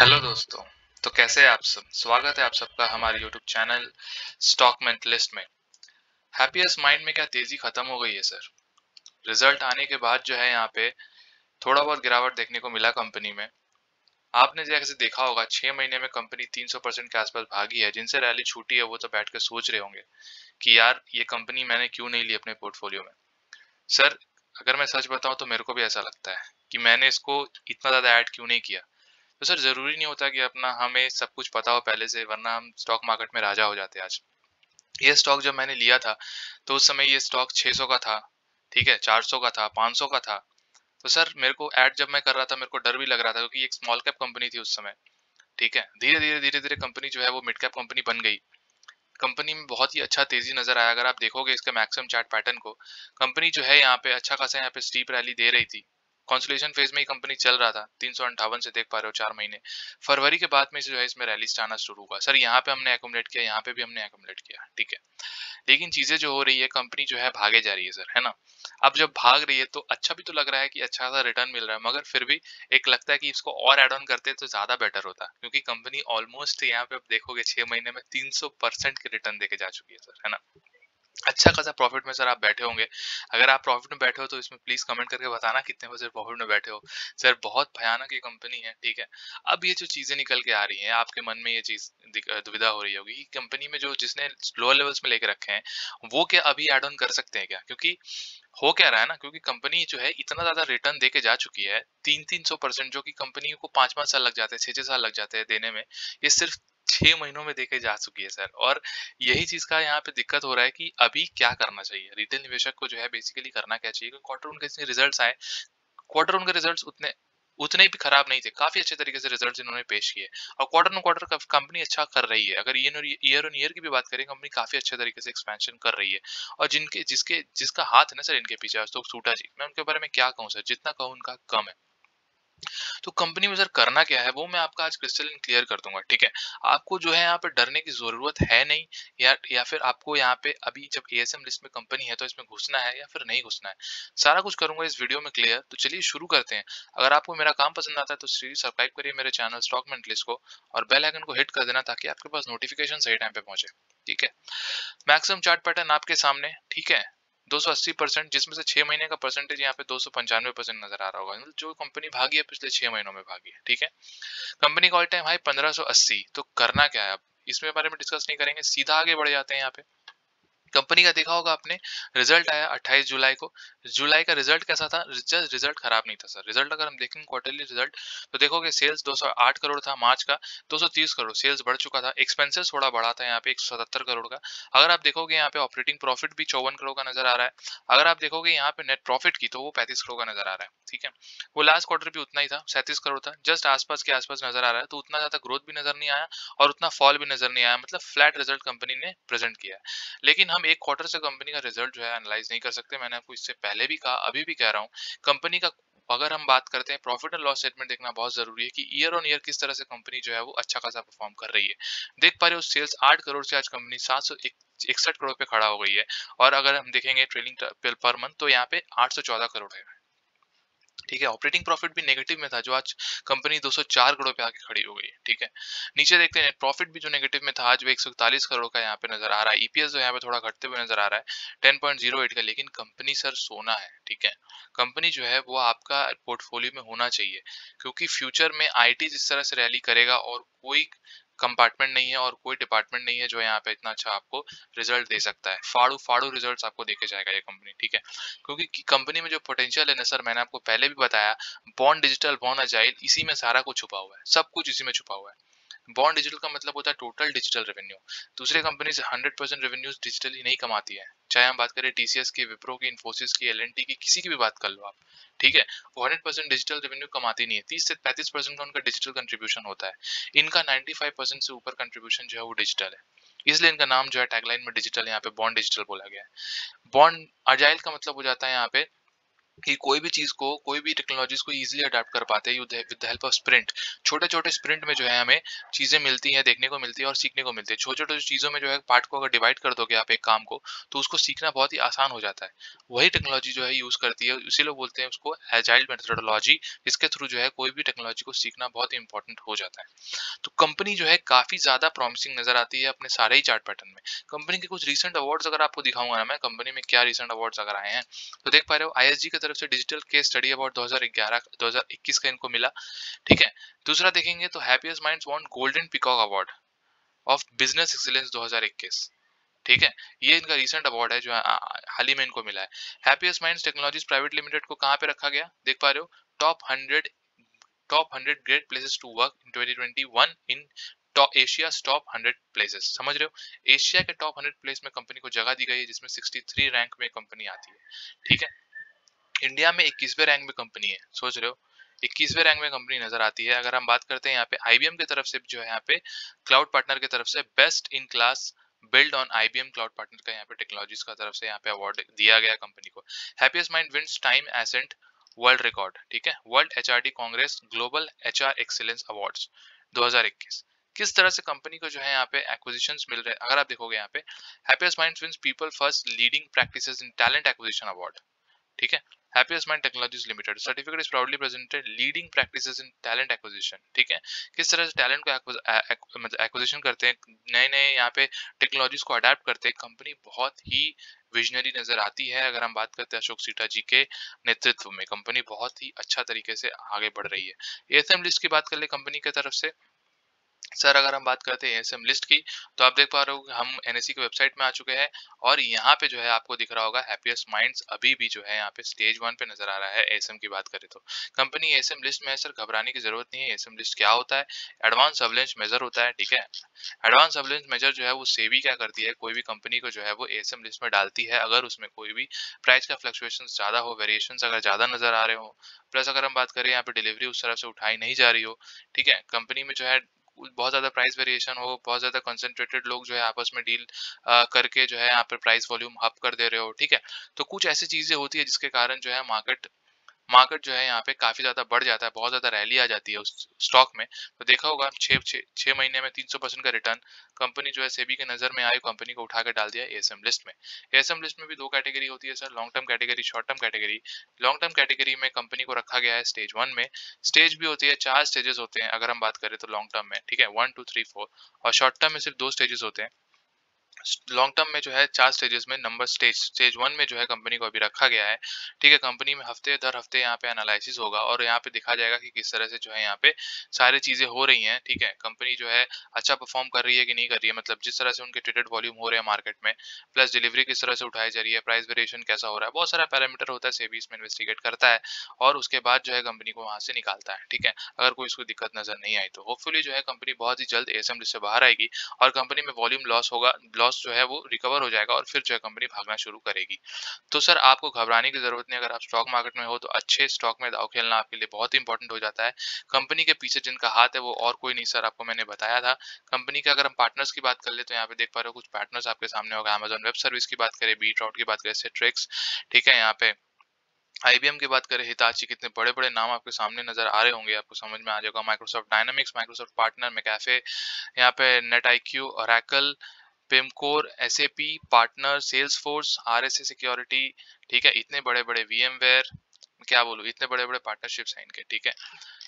Hello दोस्तों। तो कैसे हैं आप सब? स्वागत है आप सबका हमारे यूट्यूब चैनल स्टॉक मेंटलिस्ट में। हैप्पीएस्ट माइंड में क्या तेजी खत्म हो गई है सर? रिजल्ट आने के बाद जो है यहाँ पे थोड़ा बहुत गिरावट देखने को मिला कंपनी में। आपने जैसे देखा होगा 6 महीने में कंपनी 300% के आसपास भागी है। जिनसे रैली छूटी है वो तो बैठ के सोच रहे होंगे कि यार ये कंपनी मैंने क्यों नहीं ली अपने पोर्टफोलियो में। सर, अगर मैं सच बताऊं तो मेरे को भी ऐसा लगता है कि मैंने इसको इतना ज्यादा ऐड क्यों नहीं किया। तो सर, जरूरी नहीं होता कि अपना हमें सब कुछ पता हो पहले से, वरना हम स्टॉक मार्केट में राजा हो जाते हैं आज। ये स्टॉक जब मैंने लिया था तो उस समय ये स्टॉक 600 का था, ठीक है, 400 का था, 500 का था। तो सर, मेरे को ऐड जब मैं कर रहा था मेरे को डर भी लग रहा था, क्योंकि एक स्मॉल कैप कंपनी थी उस समय। ठीक है, धीरे धीरे कंपनी जो है वो मिड कैप कंपनी बन गई। कंपनी में बहुत ही अच्छा तेजी नजर आया। अगर आप देखोगे इसके मैक्सिमम चार्ट पैटर्न को, कंपनी जो है यहाँ पे अच्छा खासा यहाँ पे स्टीप रैली दे रही थी। कंसोलिडेशन फेज में ही कंपनी चल रहा था, 358 से देख पा रहे हो 4 महीने। फरवरी के बाद में जो है इसमें रैली आना शुरू हुआ। सर, यहाँ पे हमने एक्यूमुलेट किया, यहाँ पे भी हमने एक्यूमुलेट किया, ठीक है। लेकिन चीजें जो हो रही है, कंपनी जो है भागे जा रही है सर, है ना। अब जब भाग रही है तो अच्छा भी तो लग रहा है कि अच्छा सा रिटर्न मिल रहा है, मगर फिर भी एक लगता है कि इसको और ऐड ऑन करते तो ज्यादा बेटर होता, क्योंकि कंपनी ऑलमोस्ट यहाँ पे अब देखोगे 6 महीने में 300% के रिटर्न देके जा चुकी है सर, है ना। अच्छा खासा प्रॉफिट में सर आप बैठे होंगे। अगर आप प्रॉफिट में बैठे हो तो इसमें प्लीज कमेंट करके बताना कितने परसेंट प्रॉफिट में बैठे हो। सर, बहुत भयानक ये कंपनी है, ठीक है। अब ये जो चीजें निकल के आ रही हैं, आपके मन में ये चीज दुविधा हो रही होगी कि कंपनी में जो जिसने लोअर लेवल्स में लेके रखे हैं वो क्या अभी एड ऑन कर सकते हैं क्या, क्योंकि हो क्या रहा है ना, क्योंकि कंपनी जो है इतना ज्यादा रिटर्न देके जा चुकी है, 300-300%, जो कि कंपनी को 5-5 साल लग जाते हैं, 6-6 साल लग जाते हैं देने में। ये सिर्फ 6 महीनों में देके जा चुकी है सर। और यही चीज का यहाँ पे दिक्कत हो रहा है कि अभी क्या करना चाहिए रिटेल निवेशक को, जो है बेसिकली करना क्या चाहिए, क्योंकि क्वार्टर उनके रिजल्ट्स आए। क्वार्टर उनके रिजल्ट्स उतने उतने भी खराब नहीं थे, काफी अच्छे तरीके से रिजल्ट्स इन्होंने पेश किए। और क्वार्टर ऑन क्वार्टर कंपनी अच्छा कर रही है। अगर ईयर ऑन ईयर की भी बात करें, कंपनी काफी अच्छे तरीके से एक्सपेंशन कर रही है। और जिसका हाथ है ना सर इनके पीछे, अशोक सूटा जी, मैं उनके बारे में क्या कहूँ सर, जितना कहूँ उनका कम है। तो कंपनी में सर करना क्या है वो मैं आपका आज क्रिस्टल क्लियर कर दूंगा, ठीक है। आपको जो है यहाँ पे डरने की जरूरत है नहीं। या फिर आपको यहाँ पे अभी जब एएसएम लिस्ट में कंपनी है तो इसमें घुसना है या फिर नहीं घुसना है, सारा कुछ करूंगा इस वीडियो में क्लियर। तो चलिए शुरू करते हैं। अगर आपको मेरा काम पसंद आता है तो सब्सक्राइब करिए मेरे चैनल स्टॉक मेंटलिस्ट को, और बेल आइकन को हिट कर देना ताकि आपके पास नोटिफिकेशन सही टाइम पे पहुंचे, ठीक है। मैक्सिमम चार्ट पैटर्न आपके सामने, ठीक है। 280%, जिसमें से 6 महीने का परसेंटेज यहाँ पे 295% नजर आ रहा होगा, मतलब जो कंपनी भागी है पिछले 6 महीनों में भागी है, ठीक है। कंपनी का ऑल टाइम हाई 1580। तो करना क्या है अब, इसमें बारे में डिस्कस नहीं करेंगे, सीधा आगे बढ़ जाते हैं यहाँ पे। कंपनी का देखा होगा आपने, रिजल्ट आया 28 जुलाई को। जुलाई का रिजल्ट कैसा था? जस्ट रिजल्ट खराब नहीं था सर। रिजल्ट अगर हम देखेंगे क्वार्टरली रिजल्ट, तो देखोगे सेल्स 208 करोड़ था मार्च का, 230 करोड़ सेल्स बढ़ चुका था। एक्सपेंसेस थोड़ा बढ़ा था यहाँ पे 177 करोड़ का। अगर आप देखोगे यहाँ पे ऑपरेटिंग प्रॉफिट भी 54 करोड़ का नजर आ रहा है। अगर आप देखोगे यहाँ पे नेट प्रॉफिट की, तो वो 35 करोड़ का नजर आ रहा है, ठीक है। वो लास्ट क्वार्टर भी उतना ही था, 37 करोड़ था, जस्ट आसपास के आसपास नजर आ रहा है। तो उतना ज्यादा ग्रोथ भी नजर नहीं आया और उतना फॉल भी नजर नहीं आया, मतलब फ्लैट रिजल्ट कंपनी ने प्रेजेंट किया है। लेकिन हम एक क्वार्टर से कंपनी का रिजल्ट जो है एनालाइज नहीं कर सकते। मैंने आपको इससे पहले भी कहा, अभी भी कह रहा हूँ, कंपनी का अगर हम बात करते हैं, प्रॉफिट एंड लॉस स्टेटमेंट देखना बहुत जरूरी है कि ईयर ऑन ईयर किस तरह से कंपनी जो है वो अच्छा खासा परफॉर्म कर रही है। देख पा रहे हो, सेल्स 8 करोड़ से आज कंपनी 761 करोड़ पे खड़ा हो गई है। और अगर हम देखेंगे ट्रेलिंग पर मंथ, तो यहाँ पे 814 करोड़ है, ठीक है। ऑपरेटिंग प्रॉफिट भी नेगेटिव में था, जो आज कंपनी 204 करोड़ पे आके खड़ी हो गई है, ठीक है। नीचे देखते हैं, प्रॉफिट भी जो नेगेटिव में था आज वो 141 करोड़ का यहाँ पे नजर आ रहा है। ईपीएस जो यहाँ पे थोड़ा घटते हुए नजर आ रहा है 10.08 का। लेकिन कंपनी सर सोना है, ठीक है। कंपनी जो है वो आपका पोर्टफोलियो में होना चाहिए, क्योंकि फ्यूचर में आईटी जिस तरह से रैली करेगा, और कोई कंपार्टमेंट नहीं है और कोई डिपार्टमेंट नहीं है जो यहाँ पे इतना अच्छा आपको रिजल्ट दे सकता है। फाड़ू फाड़ू रिजल्ट्स आपको देके जाएगा ये कंपनी, ठीक है। क्योंकि कंपनी में जो पोटेंशियल है ना सर, मैंने आपको पहले भी बताया, बॉन्ड डिजिटल बॉन्ड अजाइल, इसी में सारा कुछ छुपा हुआ है, सब कुछ इसी में छुपा हुआ है। बॉन्ड डिजिटल का मतलब होता है टोटल डिजिटल रेवेन्यू। दूसरे कंपनी से 100% रेवेन्यूज डिजिटली नहीं कमाती है। चाहे हम बात करें टीसीएस की, विप्रो की, इन्फोसिस की, एलएनटी की, किसी की भी बात कर लो आप, ठीक है। वो 100% डिजिटल रेवेन्यू कमाती नहीं है। 30 से 35% का उनका डिजिटल कंट्रीब्यूशन होता है। इनका 95% से ऊपर कंट्रीब्यूशन जो है वो डिजिटल है। इसलिए इनका नाम जो है टैगलाइन में डिजिटल, यहाँ पे बॉन्ड डिजिटल बोला गया है। बॉन्ड अजाइल का मतलब हो जाता है यहाँ पे कि कोई भी चीज़ को, कोई भी टेक्नोलॉजीज़ को ईज़िली अडॉप्ट कर पाते हैं with the help of sprint. छोटे-छोटे स्प्रिंट में जो है हमें चीज़ें मिलती हैं, देखने को मिलती है और सीखने को मिलती है। छोटे-छोटे चीज़ों में जो है पार्ट को अगर डिवाइड कर दोगे आप एक काम को, तो उसको सीखना बहुत ही आसान हो जाता है। वही टेक्नोलॉजी जो है यूज़ करती है, इसी लोग बोलते हैं उसको एजाइल मेथोडोलॉजी, जिसके थ्रू जो है कोई भी टेक्नोलॉजी को सीखना बहुत ही इंपॉर्टेंट हो जाता है। तो कंपनी जो है काफ़ी ज़्यादा प्रॉमिसिंग नज़र आती है अपने सारे ही चार्ट पैटर्न में। कंपनी के कुछ रीसेंट अवार्ड्स अगर आपको दिखाऊँगा ना मैं, कंपनी में क्या रीसेंट अवार्ड्स अगर आए हैं, तो देख पा रहे हो आईएसजी की तरफ से डिजिटल केस स्टडी अवार्ड 2011-2021 का इनको मिला, ठीक है? दूसरा देखेंगे तो Happiest Minds won Golden Peacock Award of Business Excellence 2021, ठीक है? ये इनका रीसेंट अवार्ड है जो हाल ही में इनको मिला है। Happiest Minds Technologies Private Limited को कहाँ पे रखा गया? देख पा रहे हो, top 100 great places to work in 2021 in top Asia's top 100 places. समझ रहे हो, एशिया के टॉप 100 प्लेस में कंपनी को जगह दी गई है, जिसमें 63 रैंक में कंपनी आती है, ठीक है? इंडिया में 21वें रैंक में कंपनी है, सोच रहे हो, 21वें रैंक में कंपनी नजर आती है। अगर हम बात करते हैं यहाँ पे आईबीएम की तरफ से जो है, यहाँ पे क्लाउड पार्टनर की तरफ से best in class build on IBM cloud partner का यहाँ पे टेक्नोलॉजीज का तरफ से यहाँ पे अवार्ड दिया गया कंपनी को। Happiest Mind wins time ascent world record, ठीक है, World HRD Congress Global HR Excellence Awards 2021। किस तरह से कंपनी को जो है यहाँ पे एक्विजिशंस मिल रहे हैं, अगर आप देखोगे यहाँ पे Happiest Minds wins People First leading practices in talent acquisition award, ठीक है? Happiest Mind Technologies Limited certificate is proudly presented leading practices in talent acquisition, ठीक है? किस तरह से टैलेंट को मतलब एक्विजिशन करते हैं, नए नए यहाँ पे टेक्नोलॉजीज को अडेप्ट करते हैं, कंपनी बहुत ही विजनरी नजर आती है। अगर हम बात करते हैं अशोक सीटा जी के नेतृत्व में, कंपनी बहुत ही अच्छा तरीके से आगे बढ़ रही है। एएसएम लिस्ट की बात कर ले कंपनी की तरफ से, सर अगर हम बात करते हैं एएसएम लिस्ट की, तो आप देख पा रहे हो कि हम एनएससी की वेबसाइट में आ चुके हैं और यहाँ पे जो है आपको दिख रहा होगा हैप्पीएस्ट माइंड्स अभी भी जो है यहाँ पे स्टेज 1 पे नजर आ रहा है। एएसएम की बात करें तो कंपनी एएसएम लिस्ट में है सर, घबराने की जरूरत नहीं है। एएसएम लिस्ट क्या होता है? एडवांस सर्विलेंस मेजर होता है, ठीक है? एडवांस सर्विलेंस मेजर जो है वो सेबी क्या करती है, कोई भी कंपनी को जो है वो एएसएम लिस्ट में डालती है अगर उसमें कोई भी प्राइस का फ्लक्चुएशन ज्यादा हो, वेरिएशन अगर ज्यादा नजर आ रहे हो, प्लस अगर हम बात करें यहाँ पे डिलीवरी उस तरफ से उठाई नहीं जा रही हो, ठीक है, कंपनी में जो है बहुत ज्यादा प्राइस वेरिएशन हो, बहुत ज्यादा कंसंट्रेटेड लोग जो है आपस में डील करके जो है यहाँ पे प्राइस वॉल्यूम अप कर दे रहे हो, ठीक है? तो कुछ ऐसी चीजें होती है जिसके कारण जो है मार्केट मार्केट जो है यहाँ पे काफी ज्यादा बढ़ जाता है, बहुत ज्यादा रैली आ जाती है उस स्टॉक में। तो देखा होगा छह महीने में 300% का रिटर्न कंपनी जो है सेबी के नजर में आई, कंपनी को उठा के डाल दिया एएसएम लिस्ट में। एएसएम लिस्ट में भी दो कैटेगरी होती है sir, long term category, short term category. Long term category में कंपनी को रखा गया है स्टेज 1 में। स्टेज भी होती है, 4 स्टेजेस होते हैं अगर हम बात करें तो लॉन्ग टर्म में, ठीक है, 1 2 3 4। और शॉर्ट टर्म में सिर्फ 2 स्टेजेस होते हैं। लॉन्ग टर्म में जो है 4 स्टेजेस में, नंबर स्टेज 1 में जो है कंपनी को अभी रखा गया है, ठीक है? कंपनी में हफ्ते दर हफ्ते यहाँ पे एनालिसिस होगा और यहाँ पे दिखा जाएगा कि किस तरह से जो है यहाँ पे सारी चीजें हो रही हैं, ठीक है? कंपनी जो है अच्छा परफॉर्म कर रही है कि नहीं कर रही है, मतलब जिस तरह से उनके ट्रेडेड वॉल्यूम हो रहे हैं मार्केट में, प्लस डिलीवरी किस तरह से उठाई जा रही है, प्राइस वेरिएशन कैसा हो रहा है, बहुत सारा पैरामीटर होता है, सेबी इसमें इन्वेस्टिगेट करता है और उसके बाद जो है कंपनी को वहां से निकालता है, ठीक है? अगर कोई इसको दिक्कत नजर नहीं आई तो होपफुली जो है कंपनी बहुत ही जल्द एएसएम लिस्ट से बाहर आएगी और कंपनी में वॉल्यूम लॉस होगा, लॉस जो है वो रिकवर हो जाएगा और फिर जो है कंपनी भागना शुरू करेगी। तो सर आपको घबराने की जरूरत नहीं, अगर आप स्टॉक मार्केट में हो तो अच्छे स्टॉक में दाव खेलना आपके लिए बहुत इंपॉर्टेंट हो जाता है। कंपनी के पीछे जिनका हाथ है वो और कोई नहीं सर, आपको मैंने बताया था। कंपनी के अगर हम पार्टनर्स की बात कर ले तो यहाँ पे देख पा रहे हो कुछ पार्टनर्स आपके सामने होगा, अमेजॉन वेब सर्विस की बात करें, बी ट्राउट की बात करें, सिट्रिक्स, ठीक है, यहाँ पे आईबीएम की बात करें, हिताची, कितने बड़े बड़े नाम आपके सामने नजर आ रहे होंगे, आपको समझ में आ जाएगा। Microsoft Dynamics, Microsoft partner, McAfee, यहाँ पे Net IQ, Oracle, Pimcore, SAP partner, Salesforce, RSA security, ठीक है, इतने बड़े बड़े वीएमवेयर, क्या बोलूं, इतने बड़े बड़े पार्टनरशिप्स हैं इनके, ठीक है?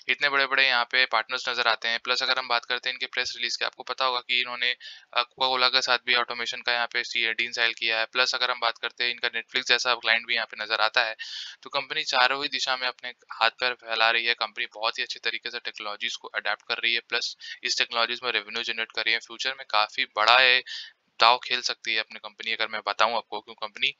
इतने बड़े बड़े यहाँ पे पार्टनर्स नजर आते हैं। प्लस अगर हम बात करते हैं इनके प्रेस रिलीज की, आपको पता होगा कि इन्होंने कोका कोला के साथ भी ऑटोमेशन का यहाँ पे डीन साइल किया है। प्लस अगर हम बात करते हैं इनका नेटफ्लिक्स जैसा क्लाइंट भी यहाँ पे नजर आता है। तो कंपनी चारों ही दिशा में अपने हाथ पैर फैला रही है। कंपनी बहुत ही अच्छे तरीके से टेक्नोलॉजीज को अडेप्ट कर रही है, प्लस इस टेक्नोलॉजीज में रेवेन्यू जनरेट कर रही है। फ्यूचर में काफी बड़ा है दाव खेल सकती है अपनी कंपनी, अगर मैं बताऊं आपको, क्यों कंपनी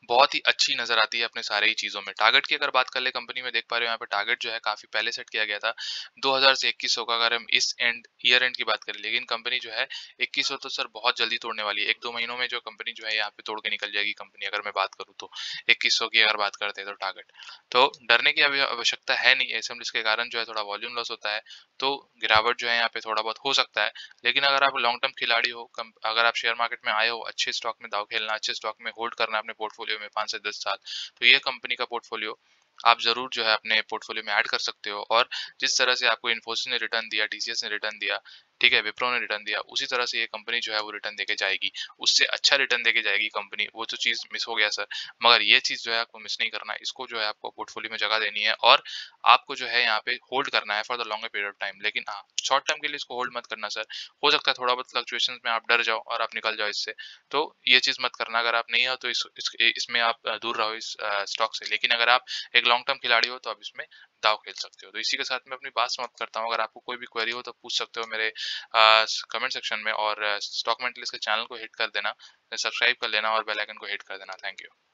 बहुत ही अच्छी नजर आती है अपने सारे ही चीजों में। टारगेट की अगर बात कर ले कंपनी में, देख पा रहे हो यहाँ पे टारगेट जो है काफी पहले सेट किया गया था 2000 से 2100 का, अगर हम इस ईयर एंड की बात करें। लेकिन कंपनी जो है 2100 तो सर बहुत जल्दी तोड़ने वाली है, 1-2 महीनों में जो कंपनी जो है यहाँ पे तोड़ के निकल जाएगी कंपनी, अगर मैं बात करूँ तो 2100 की अगर बात करते हैं तो टारगेट। तो डरने की अभी आवश्यकता है नहीं, एसएमडीज के कारण जो है थोड़ा वॉल्यूम लॉस होता है तो गिरावट जो है यहाँ पे थोड़ा बहुत हो सकता है। लेकिन अगर आप लॉन्ग टर्म खिलाड़ी हो, अगर आप शेयर मार्केट में आए हो अच्छे स्टॉक में दाव खेलना, अच्छे स्टॉक में होल्ड करना अपने पोर्टफोलियो में 5 से 10 साल, तो ये कंपनी का पोर्टफोलियो आप ज़रूर जो है अपने पोर्टफोलियो में ऐड कर सकते हो। और जिस तरह से आपको इन्फोसिस ने रिटर्न दिया, टीसीएस ने रिटर्न दिया, ठीक है, विप्रो ने रिटर्न दिया, उसी तरह से ये कंपनी जो है वो रिटर्न देके जाएगी। उससे अच्छा रिटर्न देके जाएगी कंपनी, वो तो चीज़ मिस हो गया सर। मगर ये चीज़ जो है आपको मिस नहीं करना, इसको जो है आपको पोर्टफोलियो में जगह देनी है और आपको जो है यहाँ पे होल्ड करना है for the longer period of time. लेकिन हाँ, शॉर्ट टर्म के लिए इसको होल्ड मत करना सर। हो सकता है थोड़ा बहुत फ्लक्चुएशंस में आप डर जाओ और आप निकल जाओ इससे, तो ये चीज़ मत करना। अगर आप नहीं हो तो इसमें आप दूर रहो इस स्टॉक से। लेकिन अगर आप एक लॉन्ग टर्म खिलाड़ी हो तो आप इसमें दाव खेल सकते हो। तो इसी के साथ मैं अपनी बात समाप्त करता हूँ। अगर आपको कोई भी क्वेरी हो तो पूछ सकते हो मेरे कमेंट सेक्शन में, और स्टॉक मेंटलिस्ट के चैनल को हिट कर देना, सब्सक्राइब कर लेना और बेल आइकन को हिट कर देना। Thank you.